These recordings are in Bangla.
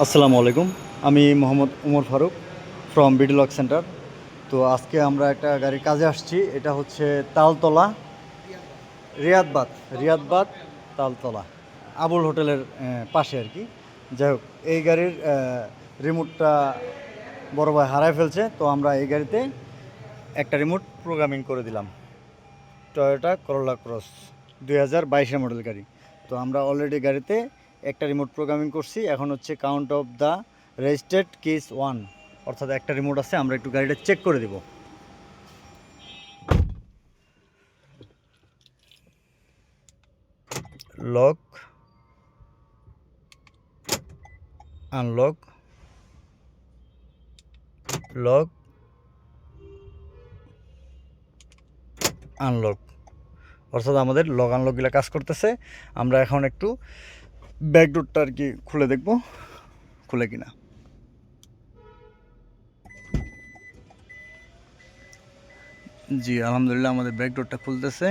আসসালামু আলাইকুম। আমি Mohammad Umar Faruk from BD lock centre. তো আজকে আমরা একটা গাড়ির কাজে আসছি। এটা হচ্ছে তালতলা রিয়াদবাদ রিয়াদবাদ তালতলা আবুল হোটেলের পাশে আর কি। যাই হোক, এই গাড়ির রিমোটটা বড় ভাই হারায় ফেলছে। তো আমরা এই গাড়িতে একটা রিমোট প্রোগ্রামিং করে দিলাম। টয়োটা করোলা ক্রস 2022-এর মডেল গাড়ি। তো আমরা অলরেডি গাড়িতে একটা রিমোট প্রোগ্রামিং করছি। এখন হচ্ছে count of the registered kiss 1, অর্থাৎ একটা রিমোট আছে। আমরা একটু গাড়িটা চেক করে দেব। লক, আনলক, লক, আনলক, অর্থাৎ আমাদের লক আনলকগুলো কাজ করতেছে। আমরা এখন একটু ব্যাকডোরটা আর কি খুলে দেখব, খুলে কিনা। জি আলহামদুলিল্লাহ, আমাদের ব্যাকডোরটা খুলতেছে।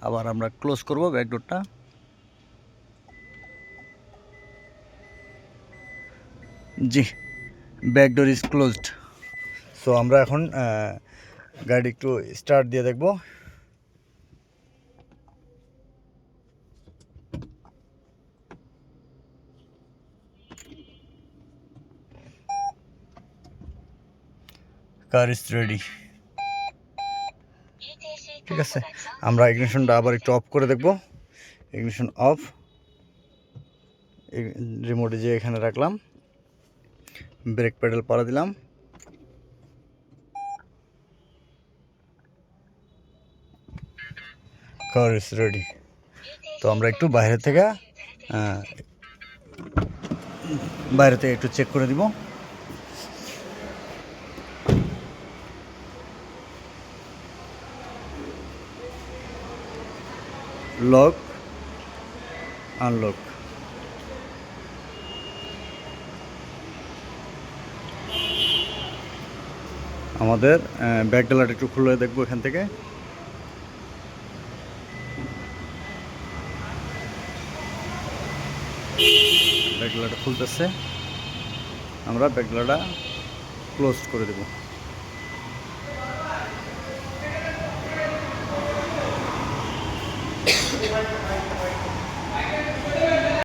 আবার আমরা ক্লোজ করব ব্যাকডোরটা। জি, ব্যাকডোর ইজ ক্লোজড। সো আমরা এখন গাড়ি একটু স্টার্ট দিয়ে দেখব। Car is ready. ঠিক আছে, আমরা ইগনিশনটা আবার একটু অফ করে দেখব। Ignition of. রিমোটে যে এখানে রাখলাম, ব্রেক প্যাডেল পাড়া দিলাম। Car is ready. তো আমরা একটু বাইরে থেকে একটু চেক করে দিব। Lock, unlock. আমাদের ব্যাক ডালাটা একটু খুলে দেখবো এখান থেকে। ব্যাক ডালাটা খুলতেছে। আমরা ব্যাক ডালাটা ক্লোজ করে দেবো।